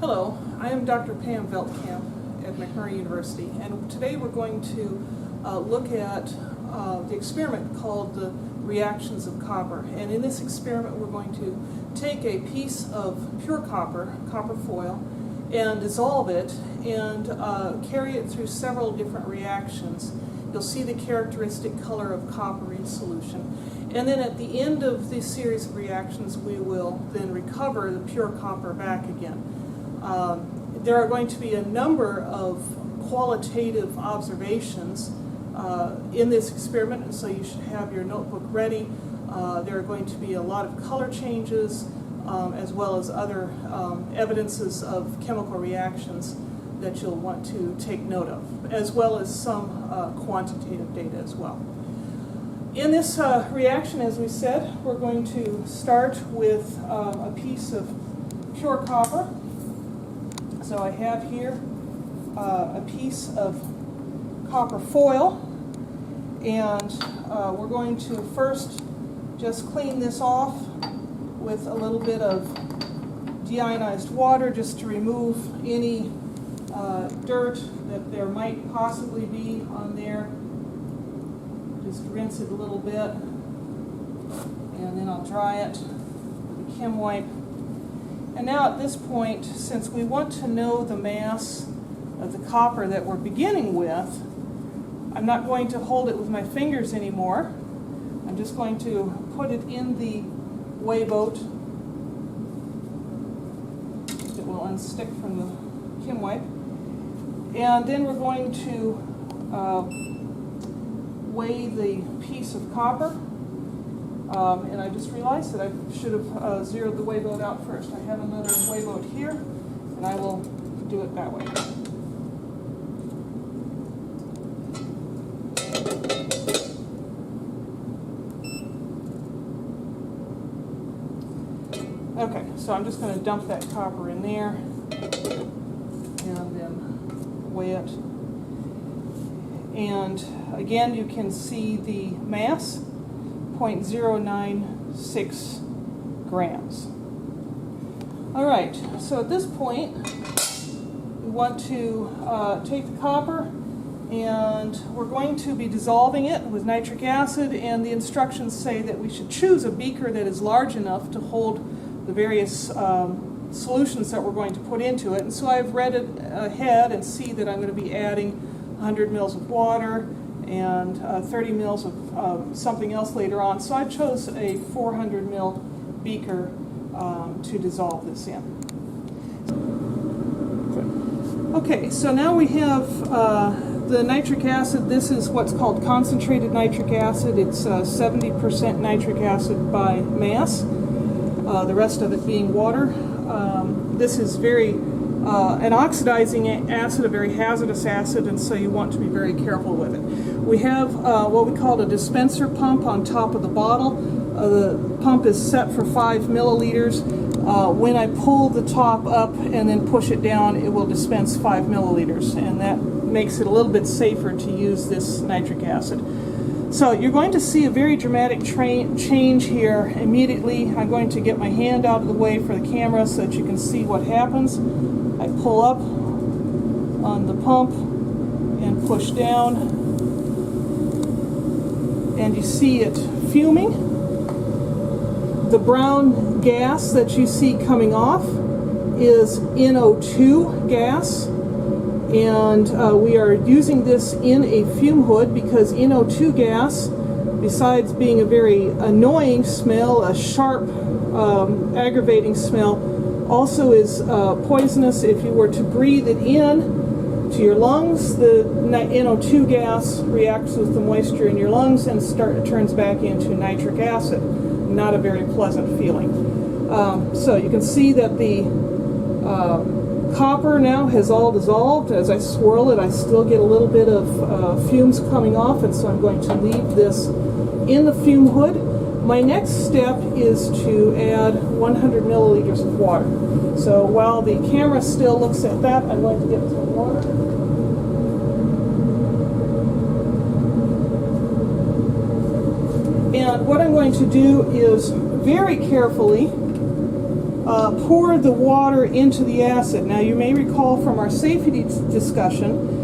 Hello, I am Dr. Pam Veldkamp at McMurray University, and today we're going to look at the experiment called the reactions of copper. And in this experiment we're going to take a piece of pure copper, copper foil, and dissolve it and carry it through several different reactions. You'll see the characteristic color of copper in solution. And then at the end of this series of reactions we will then recover the pure copper back again. There are going to be a number of qualitative observations in this experiment, and so you should have your notebook ready. There are going to be a lot of color changes as well as other evidences of chemical reactions that you'll want to take note of, as well as some quantitative data as well. In this reaction, as we said, we're going to start with a piece of pure copper. So I have here a piece of copper foil, and we're going to first just clean this off with a little bit of deionized water just to remove any dirt that there might possibly be on there. Just rinse it a little bit, and then I'll dry it with a Chem wipe. And now at this point, since we want to know the mass of the copper that we're beginning with, I'm not going to hold it with my fingers anymore. I'm just going to put it in the weigh boat. It will unstick from the Chem wipe. And then we're going to weigh the piece of copper. And I just realized that I should have zeroed the weigh boat out first. I have another weigh boat here, and I will do it that way. Okay, so I'm just going to dump that copper in there and then weigh it. And again, you can see the mass. 0.096 grams. All right, so at this point, we want to take the copper, and we're going to be dissolving it with nitric acid, and the instructions say that we should choose a beaker that is large enough to hold the various solutions that we're going to put into it. And so I've read it ahead and see that I'm going to be adding 100 mils of water and 30 mils of something else later on. So I chose a 400 mil beaker to dissolve this in. Okay, so now we have the nitric acid. This is what's called concentrated nitric acid. It's 70% nitric acid by mass, the rest of it being water. This is an oxidizing acid, a very hazardous acid, and so you want to be very careful with it. We have what we call a dispenser pump on top of the bottle. The pump is set for 5 milliliters. When I pull the top up and then push it down, it will dispense 5 milliliters, and that makes it a little bit safer to use this nitric acid. So you're going to see a very dramatic change here immediately. I'm going to get my hand out of the way for the camera so that you can see what happens. I pull up on the pump and push down, and you see it fuming. The brown gas that you see coming off is NO2 gas, and we are using this in a fume hood because NO2 gas, besides being a very annoying smell, a sharp, aggravating smell, also is poisonous. If you were to breathe it in to your lungs, the NO2 gas reacts with the moisture in your lungs and turns back into nitric acid. Not a very pleasant feeling. So you can see that the copper now has all dissolved. As I swirl it, I still get a little bit of fumes coming off, and so I'm going to leave this in the fume hood. My next step is to add 100 milliliters of water. So while the camera still looks at that, I'm going to get some water. And what I'm going to do is very carefully pour the water into the acid. Now you may recall from our safety discussion,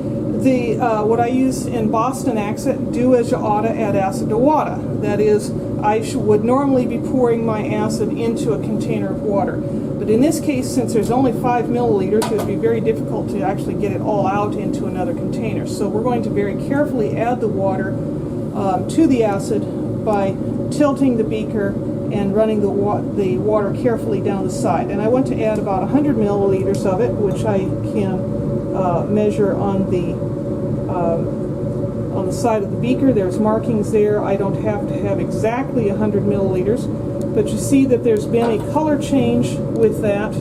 what I use in Boston Acid, do as you oughta, add acid to water. That is, I would normally be pouring my acid into a container of water. But in this case, since there's only 5 milliliters, it would be very difficult to actually get it all out into another container. So we're going to very carefully add the water to the acid by tilting the beaker and running the water carefully down the side. And I want to add about 100 milliliters of it, which I can measure on the side of the beaker. There's markings there. I don't have to have exactly 100 milliliters, but you see that there's been a color change with that,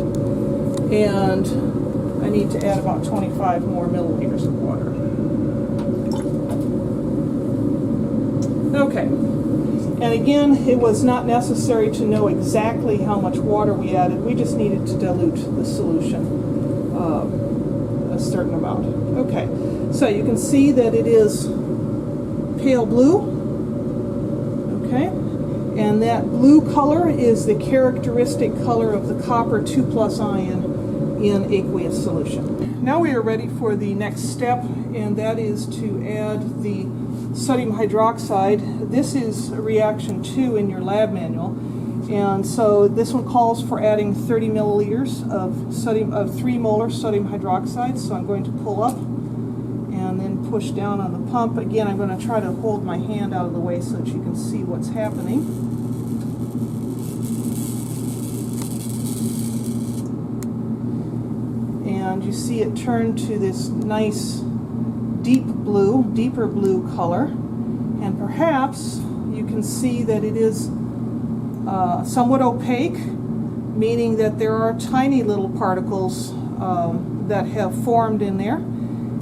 and I need to add about 25 more milliliters of water. Okay, and again, it was not necessary to know exactly how much water we added. We just needed to dilute the solution a certain amount. Okay, so you can see that it is pale blue, okay, and that blue color is the characteristic color of the copper 2+ ion in aqueous solution. Now we are ready for the next step, and that is to add the sodium hydroxide. This is reaction 2 in your lab manual, and so this one calls for adding 30 milliliters of 3 molar sodium hydroxide. So I'm going to pull up and then push down on the pump. Again, I'm going to try to hold my hand out of the way so that you can see what's happening. And you see it turn to this nice deeper blue color. And perhaps you can see that it is somewhat opaque, meaning that there are tiny little particles that have formed in there.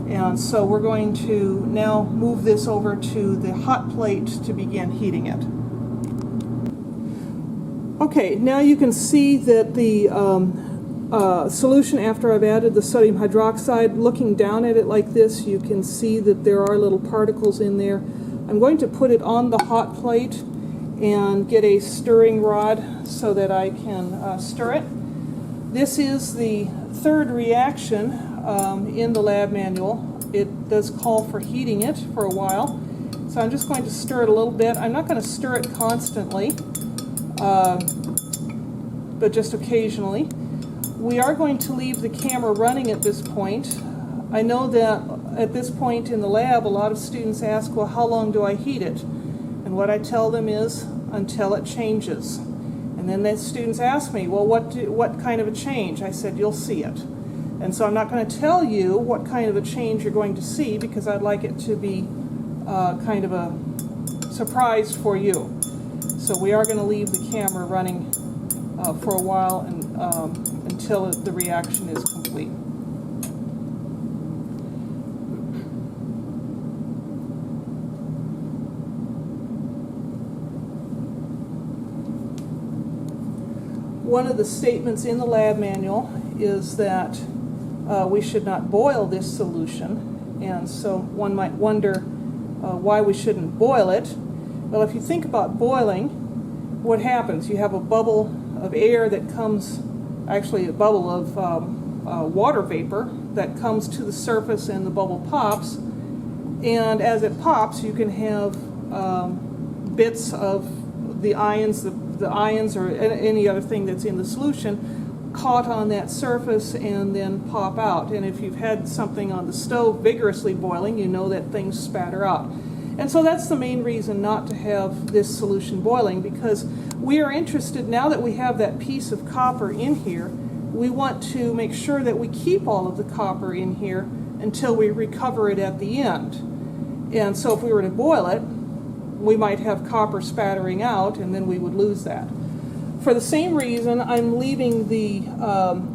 And so we're going to now move this over to the hot plate to begin heating it. Okay, now you can see that the solution, after I've added the sodium hydroxide, looking down at it like this, you can see that there are little particles in there. I'm going to put it on the hot plate and get a stirring rod so that I can stir it. This is the third reaction in the lab manual. It does call for heating it for a while. So I'm just going to stir it a little bit. I'm not going to stir it constantly, but just occasionally. We are going to leave the camera running at this point. I know that at this point in the lab, a lot of students ask, well, how long do I heat it? And what I tell them is, until it changes. And then the students ask me, well, what kind of a change? I said, you'll see it. And so I'm not going to tell you what kind of a change you're going to see, because I'd like it to be kind of a surprise for you. So we are going to leave the camera running for a while and until the reaction is complete. One of the statements in the lab manual is that we should not boil this solution, and so one might wonder why we shouldn't boil it. Well, if you think about boiling, what happens? You have a bubble of air that comes, actually a bubble of water vapor that comes to the surface, and the bubble pops, and as it pops you can have bits of the ions or any other thing that's in the solution caught on that surface and then pop out. And if you've had something on the stove vigorously boiling, you know that things spatter out. And so that's the main reason not to have this solution boiling, because we are interested, now that we have that piece of copper in here, we want to make sure that we keep all of the copper in here until we recover it at the end. And so if we were to boil it, we might have copper spattering out, and then we would lose that. For the same reason, I'm leaving the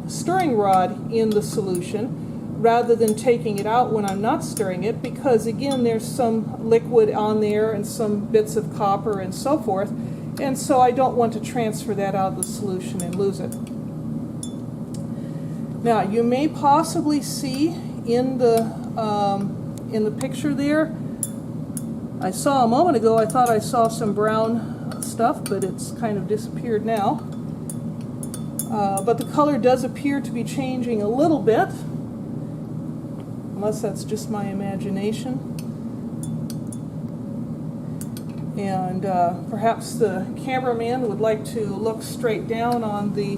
stirring rod in the solution rather than taking it out when I'm not stirring it, because again, there's some liquid on there and some bits of copper and so forth, and so I don't want to transfer that out of the solution and lose it. Now, you may possibly see in the picture there, I saw a moment ago, I thought I saw some brown stuff, but it's kind of disappeared now. But the color does appear to be changing a little bit, unless that's just my imagination. And perhaps the cameraman would like to look straight down on the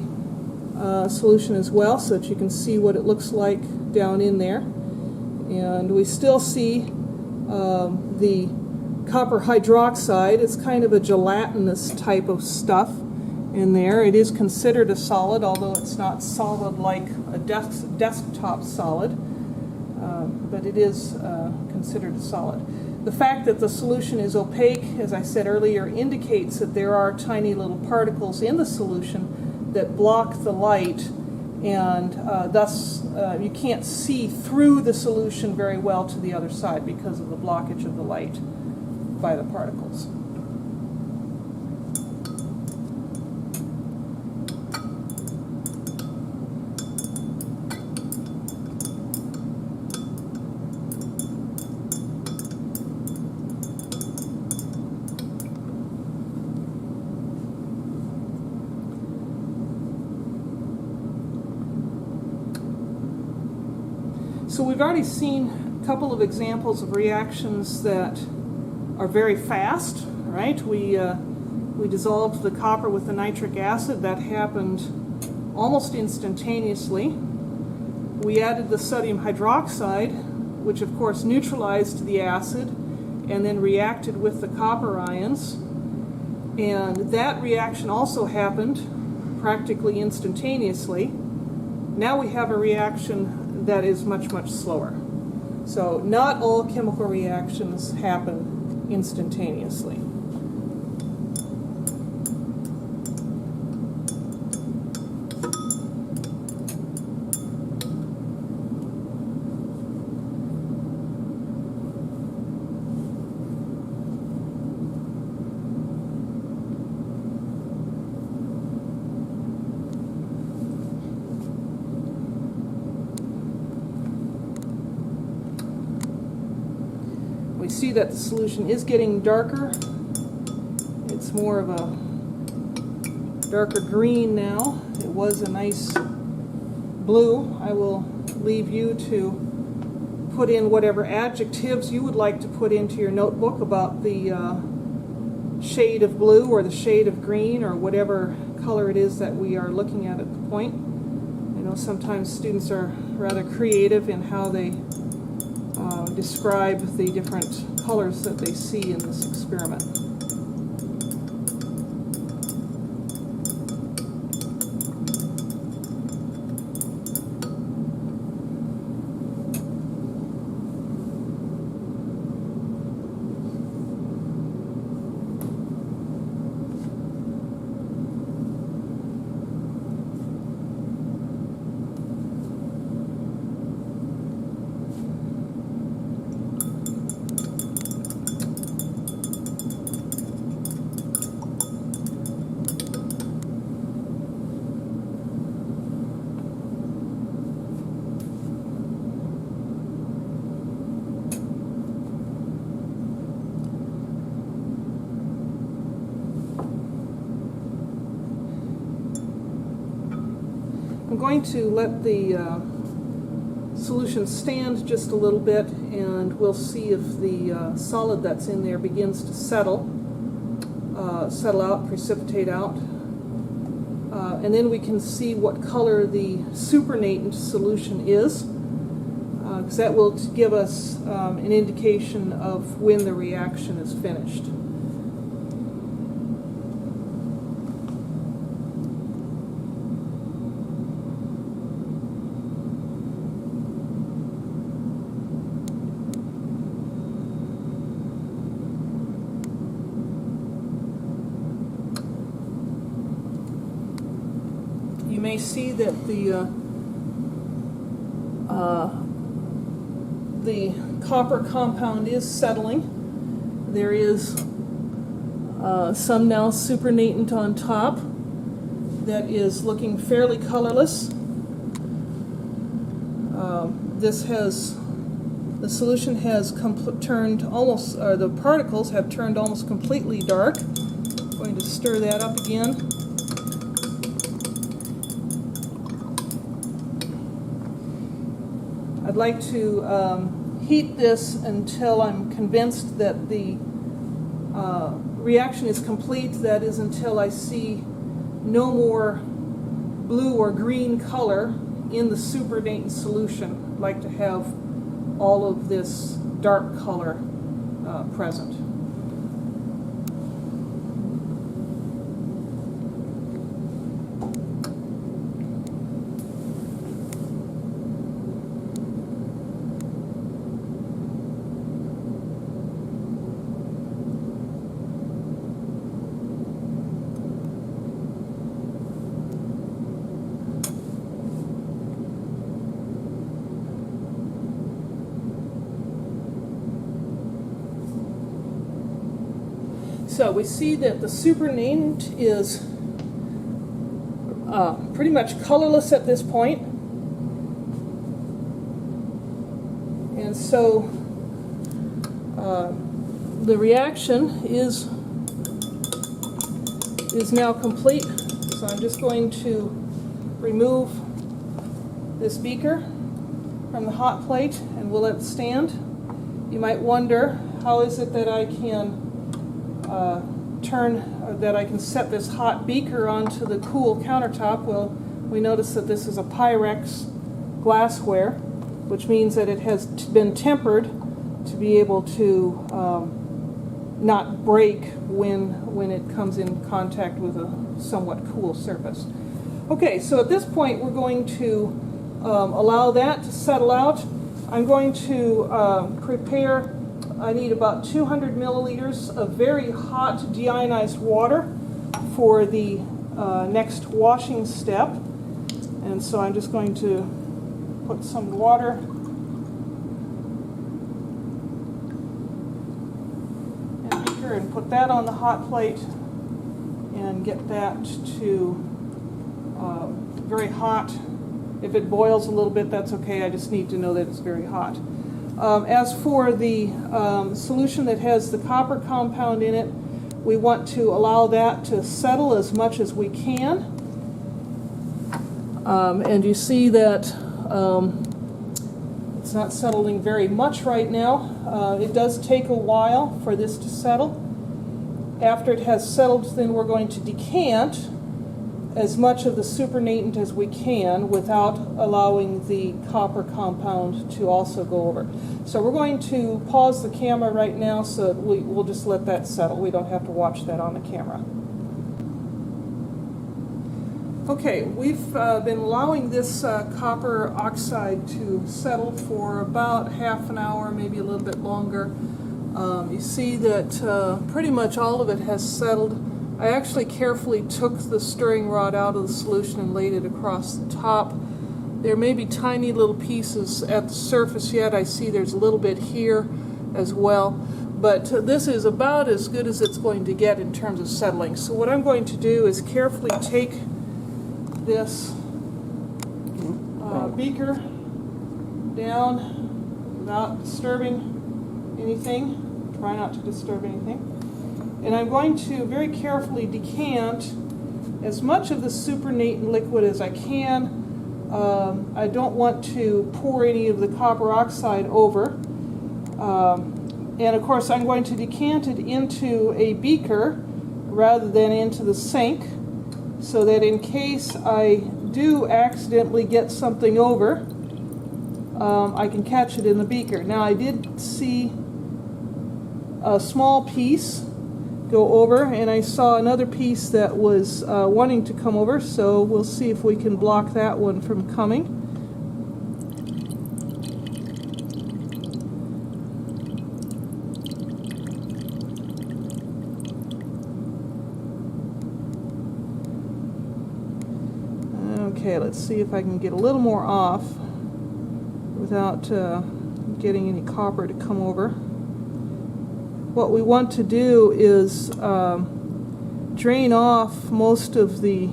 solution as well, so that you can see what it looks like down in there. And we still see the copper hydroxide. It's kind of a gelatinous type of stuff in there. It is considered a solid, although it's not solid like a desktop solid, but it is considered a solid. The fact that the solution is opaque, as I said earlier, indicates that there are tiny little particles in the solution that block the light, and thus you can't see through the solution very well to the other side because of the blockage of the light by the particles. So we've already seen a couple of examples of reactions that are very fast, right? We dissolved the copper with the nitric acid. That happened almost instantaneously. We added the sodium hydroxide, which of course neutralized the acid and then reacted with the copper ions. And that reaction also happened practically instantaneously. Now we have a reaction that is much, much slower. So not all chemical reactions happen instantaneously. We see that the solution is getting darker. It's more of a darker green now. It was a nice blue. I will leave you to put in whatever adjectives you would like to put into your notebook about the shade of blue or the shade of green or whatever color it is that we are looking at the point. I know sometimes students are rather creative in how they describe the different colors that they see in this experiment. I'm going to let the solution stand just a little bit, and we'll see if the solid that's in there begins to settle out, precipitate out. And then we can see what color the supernatant solution is, because that will give us an indication of when the reaction is finished. You may see that the copper compound is settling. There is some now supernatant on top that is looking fairly colorless. The solution has turned almost, or the particles have turned almost completely dark. I'm going to stir that up again. I'd like to heat this until I'm convinced that the reaction is complete. That is, until I see no more blue or green color in the supernatant solution. I'd like to have all of this dark color present. So we see that the supernatant is pretty much colorless at this point. And so the reaction is now complete. So I'm just going to remove this beaker from the hot plate and we'll let it stand. You might wonder, how is it that I can that I can set this hot beaker onto the cool countertop? Well, we notice that this is a Pyrex glassware, which means that it has been tempered to be able to not break when it comes in contact with a somewhat cool surface. Okay, so at this point we're going to allow that to settle out. I'm going to prepare. I need about 200 milliliters of very hot deionized water for the next washing step. And so I'm just going to put some water in the beaker and put that on the hot plate and get that to very hot. If it boils a little bit, that's okay. I just need to know that it's very hot. As for the solution that has the copper compound in it, we want to allow that to settle as much as we can. And you see that it's not settling very much right now. It does take a while for this to settle. After it has settled, then we're going to decant as much of the supernatant as we can without allowing the copper compound to also go over. So we're going to pause the camera right now so that we'll just let that settle. We don't have to watch that on the camera. Okay, we've been allowing this copper oxide to settle for about half an hour, maybe a little bit longer. You see that pretty much all of it has settled. I actually carefully took the stirring rod out of the solution and laid it across the top. There may be tiny little pieces at the surface yet. I see there's a little bit here as well. But this is about as good as it's going to get in terms of settling. So what I'm going to do is carefully take this beaker down without disturbing anything. Try not to disturb anything. And I'm going to very carefully decant as much of the supernatant liquid as I can. I don't want to pour any of the copper oxide over. And of course I'm going to decant it into a beaker rather than into the sink, so that in case I do accidentally get something over, I can catch it in the beaker. Now I did see a small piece go over, and I saw another piece that was wanting to come over, so we'll see if we can block that one from coming. Okay, let's see if I can get a little more off without getting any copper to come over. What we want to do is drain off most of the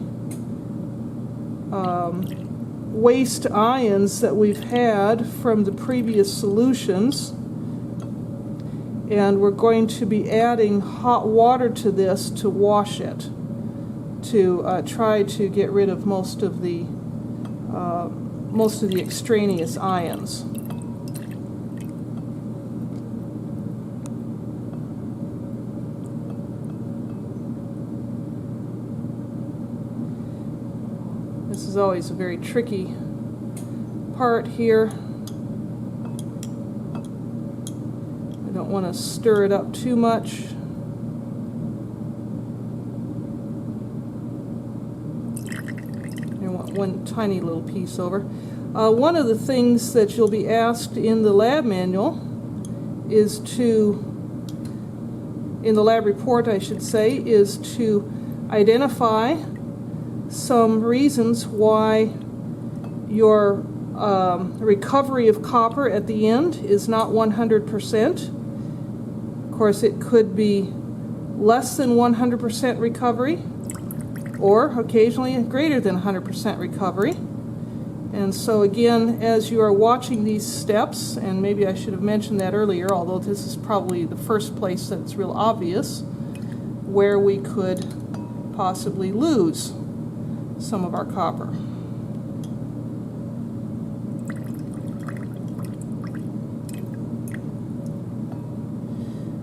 waste ions that we've had from the previous solutions, and we're going to be adding hot water to this to wash it, to try to get rid of most of the extraneous ions. is always a very tricky part here. I don't want to stir it up too much. I want one tiny little piece over. One of the things that you'll be asked in the lab manual is to, in the lab report I should say, is to identify some reasons why your recovery of copper at the end is not 100%. Of course, it could be less than 100% recovery, or occasionally greater than 100% recovery. And so again, as you are watching these steps, and maybe I should have mentioned that earlier, although this is probably the first place that it's real obvious where we could possibly lose some of our copper.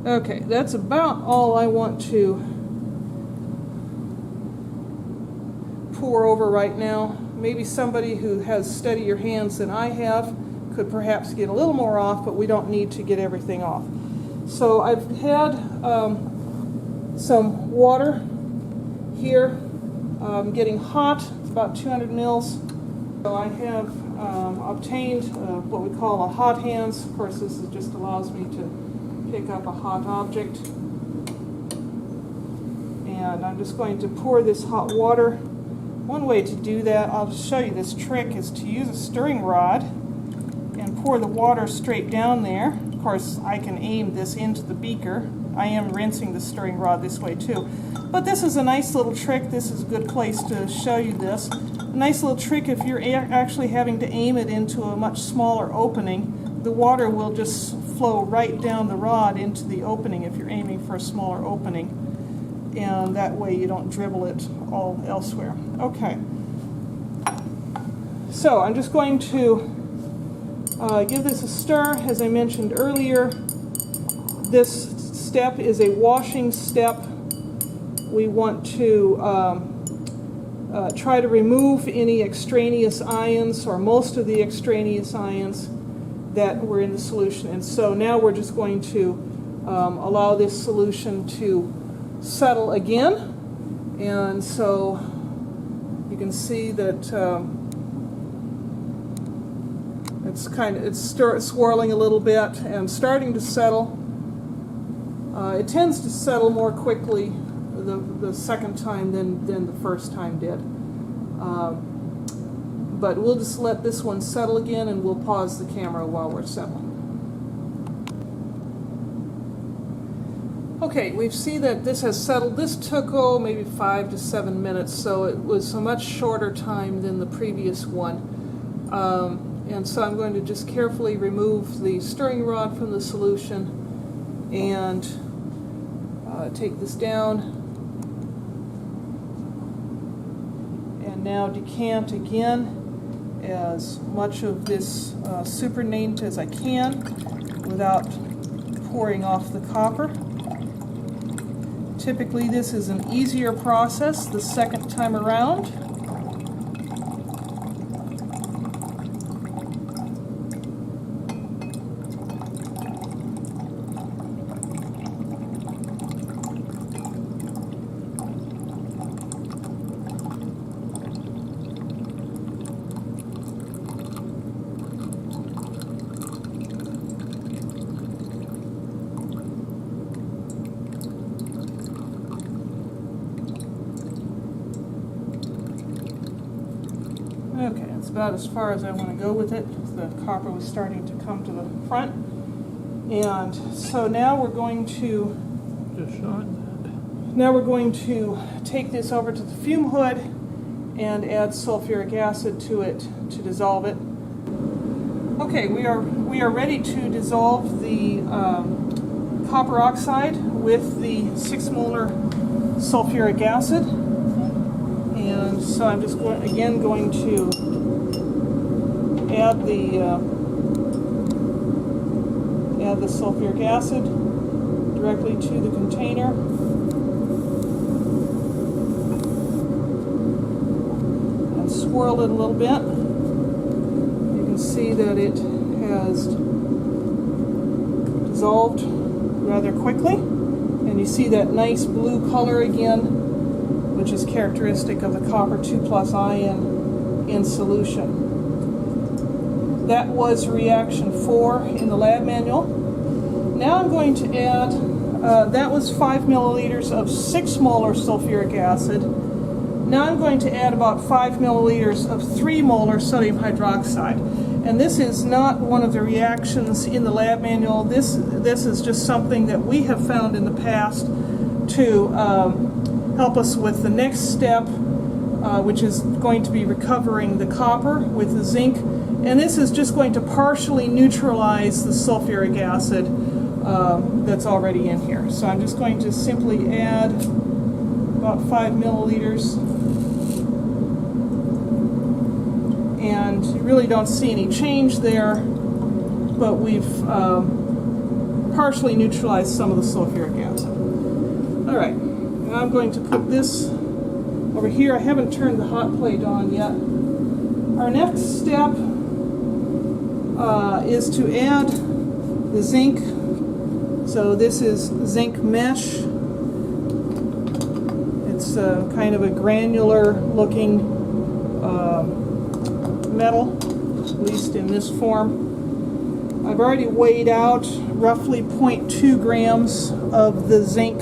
Okay, that's about all I want to pour over right now. Maybe somebody who has steadier hands than I have could perhaps get a little more off, but we don't need to get everything off. So I've had some water here getting hot. It's about 200 mils. So I have obtained what we call a hot hands. Of course, this just allows me to pick up a hot object. And I'm just going to pour this hot water. One way to do that, I'll just show you this trick, is to use a stirring rod and pour the water straight down there. Of course, I can aim this into the beaker. I am rinsing the stirring rod this way too. But this is a nice little trick. This is a good place to show you this. A nice little trick if you're actually having to aim it into a much smaller opening. The water will just flow right down the rod into the opening if you're aiming for a smaller opening. And that way you don't dribble it all elsewhere. Okay. So I'm just going to give this a stir. As I mentioned earlier, this step is a washing step. We want to try to remove any extraneous ions, or most of the extraneous ions that were in the solution. And so now we're just going to allow this solution to settle again. And so you can see that it's swirling a little bit and starting to settle. It tends to settle more quickly the second time than the first time did. But we'll just let this one settle again, and we'll pause the camera while we're settling. Okay, we see that this has settled. This took, maybe 5 to 7 minutes, so it was a much shorter time than the previous one. And so I'm going to just carefully remove the stirring rod from the solution and take this down. And now decant again as much of this supernatant as I can without pouring off the copper. Typically this is an easier process the second time around. Okay, that's about as far as I want to go with it. The copper was starting to come to the front. And so now we're going to take this over to the fume hood and add sulfuric acid to it to dissolve it. Okay, we are ready to dissolve the copper oxide with the 6 molar sulfuric acid. And so I'm just going to add the sulfuric acid directly to the container. And swirled it a little bit. You can see that it has dissolved rather quickly. And you see that nice blue color again, which is characteristic of the copper 2+ ion in solution. That was reaction 4 in the lab manual. Now I'm going to add, that was 5 milliliters of 6 molar sulfuric acid. Now I'm going to add about 5 milliliters of 3 molar sodium hydroxide. And this is not one of the reactions in the lab manual. This is just something that we have found in the past to help us with the next step, which is going to be recovering the copper with the zinc. And this is just going to partially neutralize the sulfuric acid that's already in here. So I'm just going to simply add about 5 milliliters. And you really don't see any change there, but we've partially neutralized some of the sulfuric acid. All right, now I'm going to put this over here. I haven't turned the hot plate on yet. Our next step is to add the zinc. So this is zinc mesh. It's kind of a granular looking metal, at least in this form. I've already weighed out roughly 0.2 grams of the zinc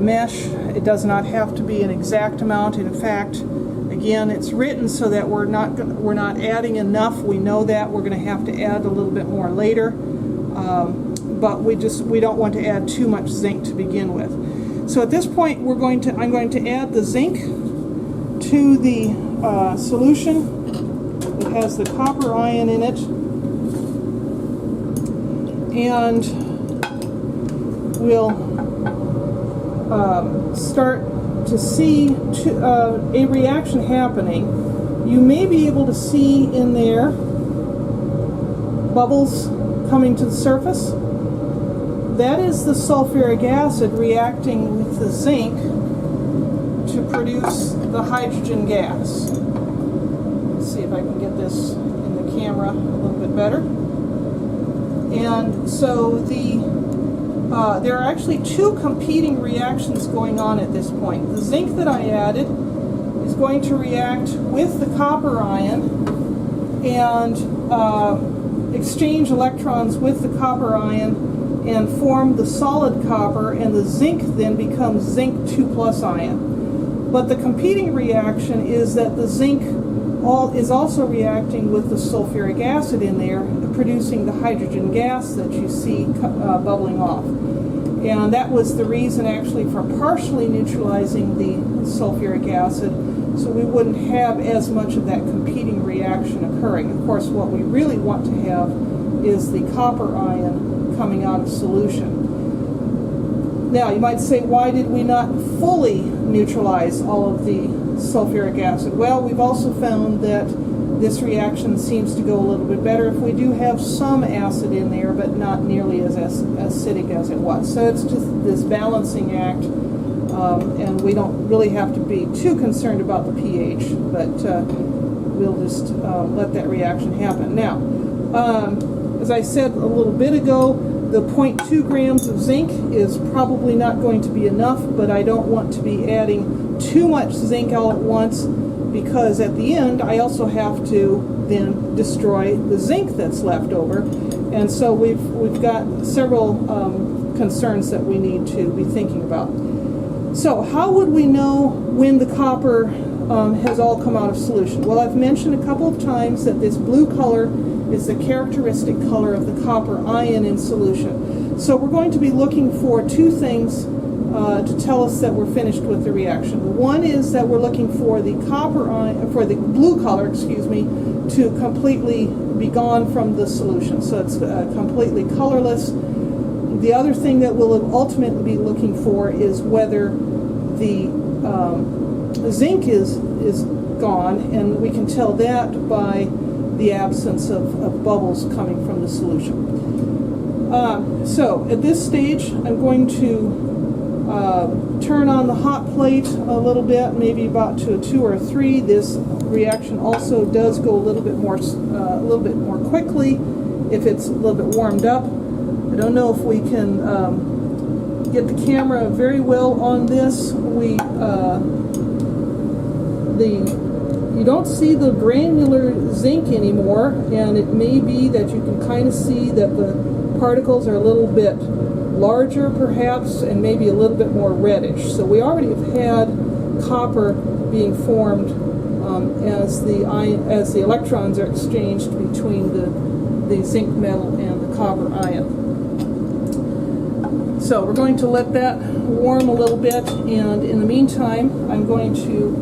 mesh. It does not have to be an exact amount. In fact, again, it's written so that we're not adding enough. We know that we're going to have to add a little bit more later, but we don't want to add too much zinc to begin with. So at this point, I'm going to add the zinc to the solution. It has the copper ion in it, and we'll start to see a reaction happening. You may be able to see in there bubbles coming to the surface. That is the sulfuric acid reacting with the zinc to produce the hydrogen gas. Let's see if I can get this in the camera a little bit better. And so there are actually two competing reactions going on at this point. The zinc that I added is going to react with the copper ion and exchange electrons with the copper ion and form the solid copper, and the zinc then becomes zinc 2+ ion. But the competing reaction is that the zinc is also reacting with the sulfuric acid in there, producing the hydrogen gas that you see bubbling off. And that was the reason actually for partially neutralizing the sulfuric acid, so we wouldn't have as much of that competing reaction occurring. Of course, what we really want to have is the copper ion coming out of solution. Now, you might say, why did we not fully neutralize all of the sulfuric acid? Well, we've also found that this reaction seems to go a little bit better if we do have some acid in there, but not nearly as acidic as it was. So it's just this balancing act, and we don't really have to be too concerned about the pH, but we'll just let that reaction happen. Now, as I said a little bit ago, the 0.2 grams of zinc is probably not going to be enough, but I don't want to be adding too much zinc all at once, because at the end I also have to then destroy the zinc that's left over. And so we've got several concerns that we need to be thinking about. So how would we know when the copper has all come out of solution? Well, I've mentioned a couple of times that this blue color is the characteristic color of the copper ion in solution. So we're going to be looking for two things to tell us that we're finished with the reaction. One is that we're looking for the copper ion, for the blue color, excuse me, to completely be gone from the solution. So it's completely colorless. The other thing that we'll ultimately be looking for is whether the zinc is gone, and we can tell that by the absence of bubbles coming from the solution. So at this stage, I'm going to turn on the hot plate a little bit, maybe about to a 2 or 3. This reaction also does go a little bit more quickly if it's a little bit warmed up. I don't know if we can get the camera very well on this. You don't see the granular zinc anymore, and it may be that you can kind of see that the particles are a little bit larger perhaps, and maybe a little bit more reddish. So we already have had copper being formed as the electrons are exchanged between the zinc metal and the copper ion. So we're going to let that warm a little bit, and in the meantime I'm going to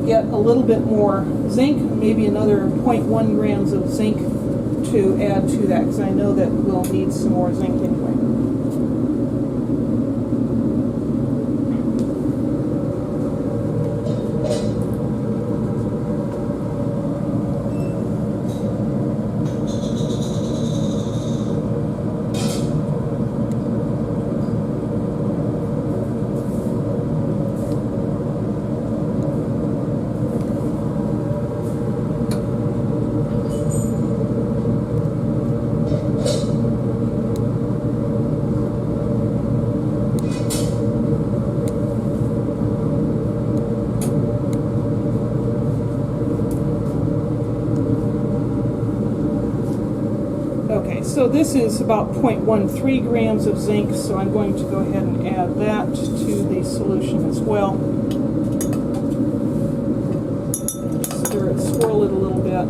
get a little bit more zinc, maybe another 0.1 grams of zinc to add to that, because I know that we'll need some more zinc anyway. Okay, so this is about 0.13 grams of zinc, so I'm going to go ahead and add that to the solution as well. Stir it, swirl it a little bit.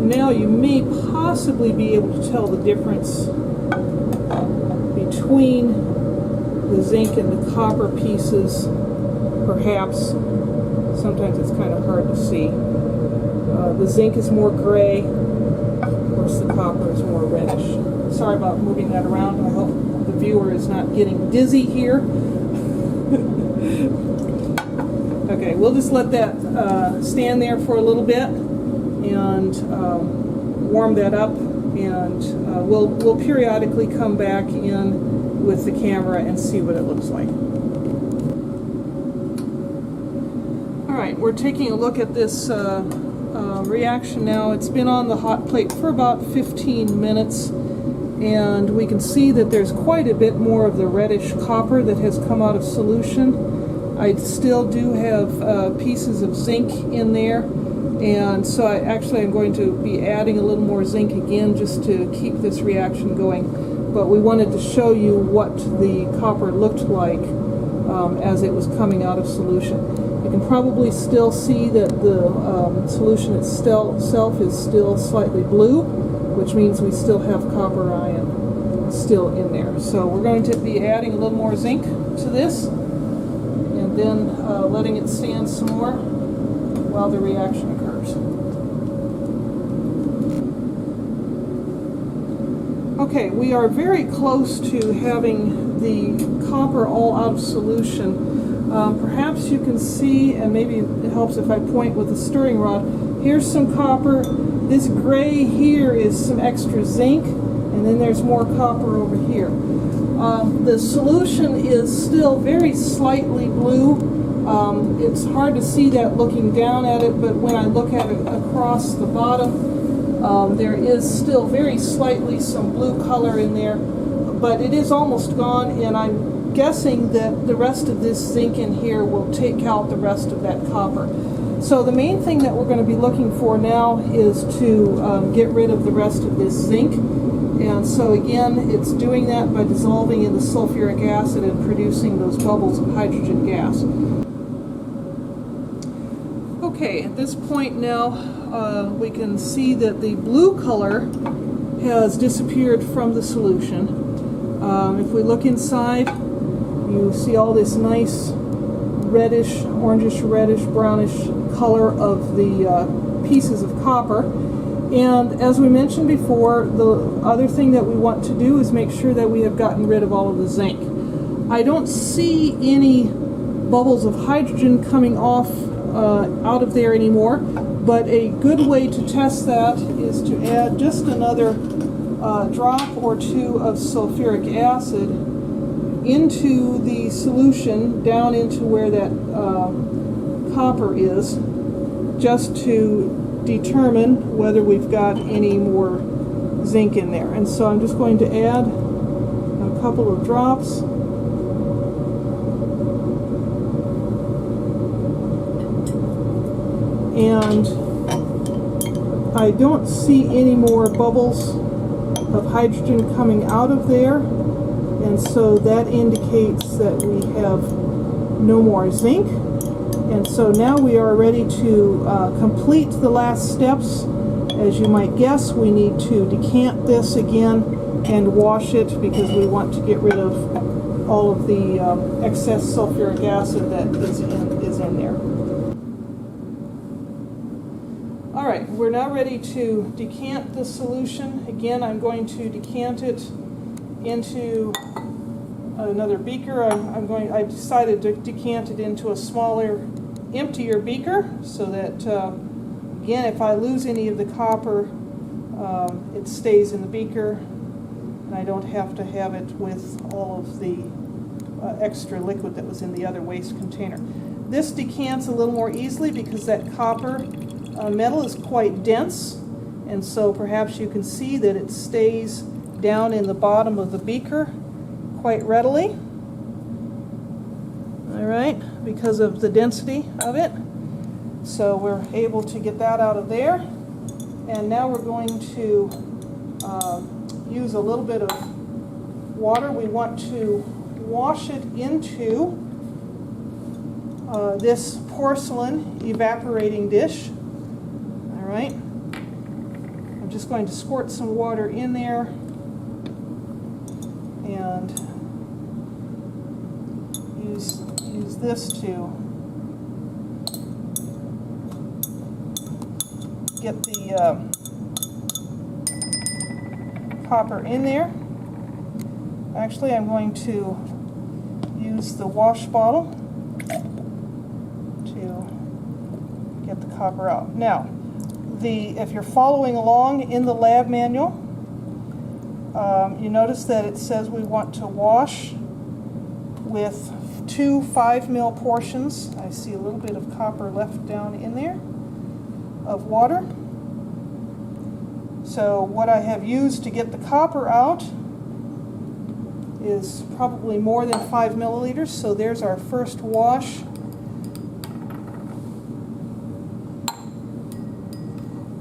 Now you may possibly be able to tell the difference between the zinc and the copper pieces, perhaps. Sometimes it's kind of hard to see. The zinc is more gray, of course the copper is more reddish. Sorry about moving that around. I hope the viewer is not getting dizzy here. Okay, we'll just let that stand there for a little bit and warm that up, and we'll periodically come back in with the camera and see what it looks like. Alright, we're taking a look at this reaction now. It's been on the hot plate for about 15 minutes, and we can see that there's quite a bit more of the reddish copper that has come out of solution. I still do have pieces of zinc in there, and so I'm going to be adding a little more zinc again just to keep this reaction going. But we wanted to show you what the copper looked like as it was coming out of solution. You can probably still see that the solution itself is still slightly blue, which means we still have copper ion still in there. So we're going to be adding a little more zinc to this, and then letting it stand some more while the reaction occurs. Okay, we are very close to having the copper all out of solution. Perhaps you can see, and maybe it helps if I point with the stirring rod. Here's some copper. This gray here is some extra zinc, and then there's more copper over here. The solution is still very slightly blue. It's hard to see that looking down at it, but when I look at it across the bottom, there is still very slightly some blue color in there, but it is almost gone, and I'm guessing that the rest of this zinc in here will take out the rest of that copper. So the main thing that we're going to be looking for now is to get rid of the rest of this zinc, and so again it's doing that by dissolving in the sulfuric acid and producing those bubbles of hydrogen gas. Okay, at this point now we can see that the blue color has disappeared from the solution. If we look inside, you see all this nice reddish, orangish, reddish, brownish color of the pieces of copper. And as we mentioned before, the other thing that we want to do is make sure that we have gotten rid of all of the zinc. I don't see any bubbles of hydrogen coming off out of there anymore, but a good way to test that is to add just another drop or two of sulfuric acid into the solution down into where that copper is, just to determine whether we've got any more zinc in there. And so I'm just going to add a couple of drops. And I don't see any more bubbles of hydrogen coming out of there, and so that indicates that we have no more zinc. And so now we are ready to complete the last steps. As you might guess, we need to decant this again and wash it, because we want to get rid of all of the excess sulfuric acid that is in there. All right, we're now ready to decant the solution. Again, I'm going to decant it into another beaker. I've decided to decant it into a smaller, emptier beaker, so that again, if I lose any of the copper, it stays in the beaker, and I don't have to have it with all of the extra liquid that was in the other waste container. This decants a little more easily because that copper metal is quite dense, and so perhaps you can see that it stays down in the bottom of the beaker quite readily. All right, because of the density of it. So we're able to get that out of there. And now we're going to use a little bit of water. We want to wash it into this porcelain evaporating dish. All right. I'm just going to squirt some water in there and use this to get the copper in there. Actually, I'm going to use the wash bottle to get the copper out. Now, if you're following along in the lab manual, you notice that it says we want to wash with 2 5 ml portions. I see a little bit of copper left down in there of water. So what I have used to get the copper out is probably more than 5 milliliters. So there's our first wash.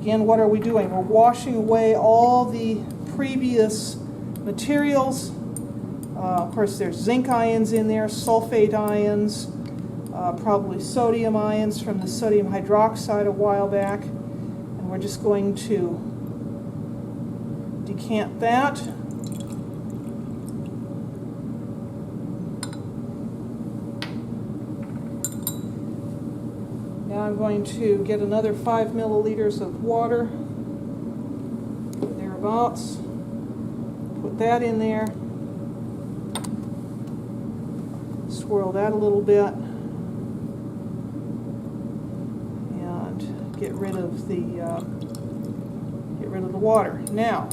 Again, what are we doing? We're washing away all the previous materials. Of course, there's zinc ions in there, sulfate ions, probably sodium ions from the sodium hydroxide a while back. And we're just going to decant that. Now I'm going to get another 5 milliliters of water, thereabouts. Put that in there. Swirl that a little bit. And get rid of the water. Now,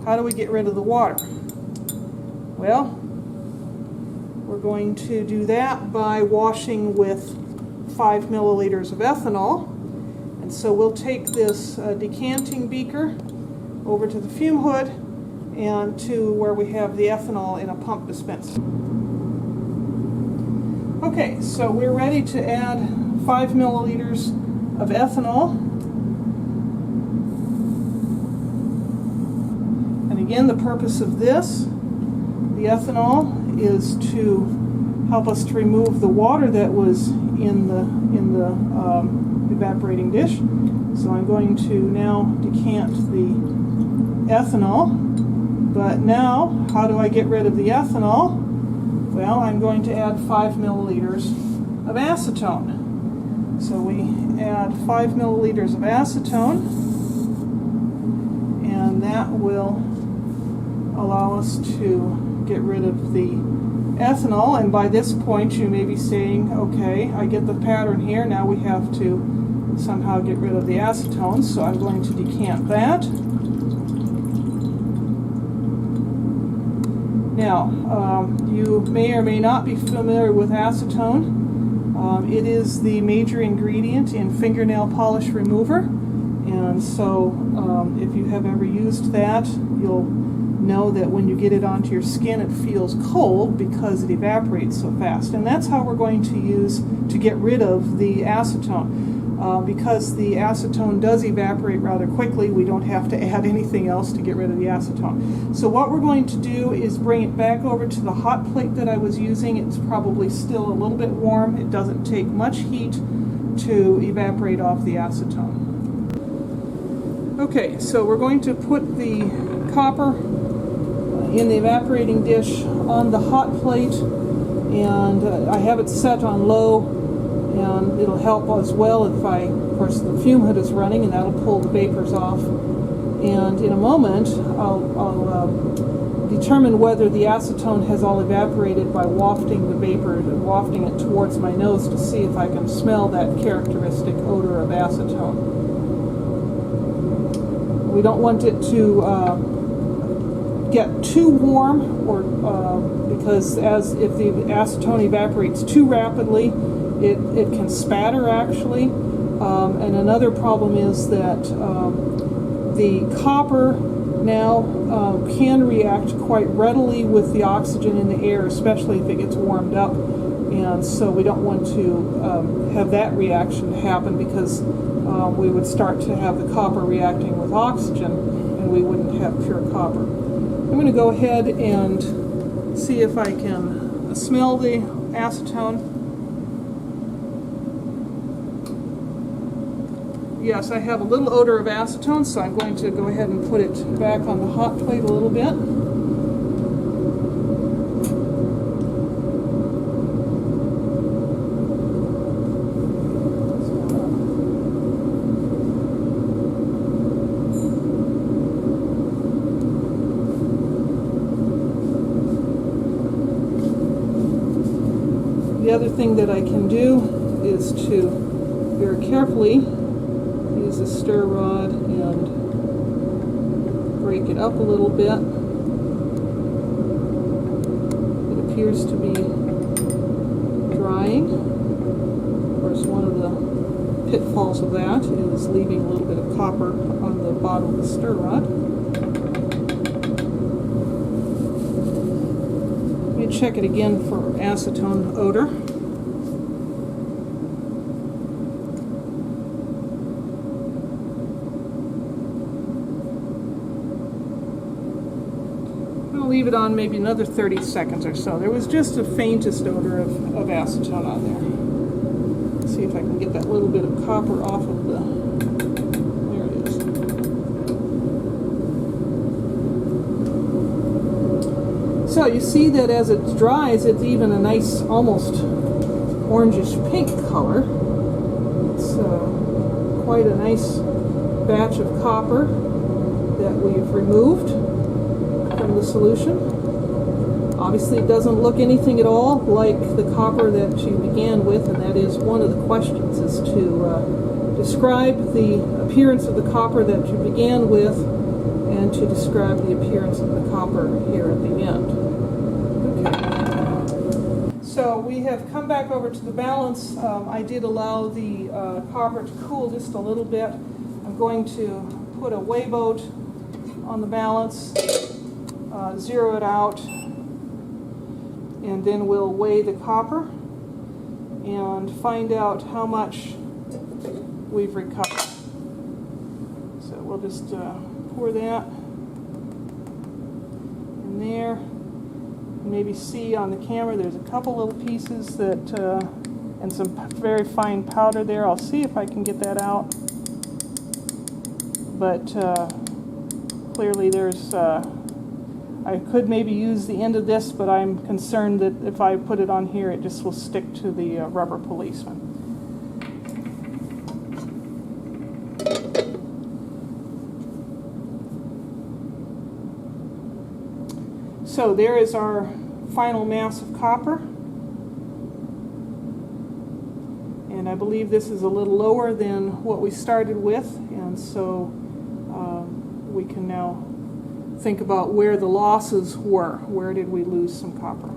how do we get rid of the water? Well, we're going to do that by washing with 5 milliliters of ethanol. And so we'll take this decanting beaker over to the fume hood and to where we have the ethanol in a pump dispenser. Okay, so we're ready to add 5 milliliters of ethanol. And again, the purpose of this, the ethanol, is to help us to remove the water that was in the evaporating dish. So I'm going to now decant the ethanol. But now, how do I get rid of the ethanol? Well, I'm going to add 5 milliliters of acetone. So we add 5 milliliters of acetone, and that will allow us to get rid of the ethanol. And by this point, you may be saying, okay, I get the pattern here. Now we have to somehow get rid of the acetone, so I'm going to decant that. Now, you may or may not be familiar with acetone. It is the major ingredient in fingernail polish remover, and so if you have ever used that, you'll know that when you get it onto your skin it feels cold because it evaporates so fast. And that's how we're going to use to get rid of the acetone. Because the acetone does evaporate rather quickly, we don't have to add anything else to get rid of the acetone. So what we're going to do is bring it back over to the hot plate that I was using. It's probably still a little bit warm. It doesn't take much heat to evaporate off the acetone. Okay, so we're going to put the copper in the evaporating dish on the hot plate, and I have it set on low, and it'll help as well if of course the fume hood is running, and that'll pull the vapors off. And in a moment I'll determine whether the acetone has all evaporated by wafting the vapor, wafting it towards my nose to see if I can smell that characteristic odor of acetone. We don't want it to get too warm, or because if the acetone evaporates too rapidly, it can spatter actually. And another problem is that the copper now can react quite readily with the oxygen in the air, especially if it gets warmed up. And so we don't want to have that reaction happen, because we would start to have the copper reacting with oxygen and we wouldn't have pure copper. I'm going to go ahead and see if I can smell the acetone. Yes, I have a little odor of acetone, so I'm going to go ahead and put it back on the hot plate a little bit. The other thing that I can do is to very carefully use a stir rod and break it up a little bit. It appears to be drying. Of course, one of the pitfalls of that is leaving a little bit of copper on the bottom of the stir rod. Let me check it again for acetone odor. Leave it on maybe another 30 seconds or so. There was just the faintest odor of acetone on there. Let's see if I can get that little bit of copper off of the... There it is. So you see that as it dries, it's even a nice, almost orangish pink color. It's quite a nice batch of copper that we've removed from the solution. Obviously it doesn't look anything at all like the copper that you began with, and that is one of the questions, is to describe the appearance of the copper that you began with and to describe the appearance of the copper here at the end. Okay. So we have come back over to the balance. I did allow the copper to cool just a little bit. I'm going to put a weigh boat on the balance, zero it out, and then we'll weigh the copper and find out how much we've recovered. So we'll just pour that in there. Maybe see on the camera there's a couple little pieces that and some very fine powder there. I'll see if I can get that out, but clearly there's I could maybe use the end of this, but I'm concerned that if I put it on here, it just will stick to the rubber policeman. So there is our final mass of copper. And I believe this is a little lower than what we started with, and so we can now think about where the losses were. Where did we lose some copper?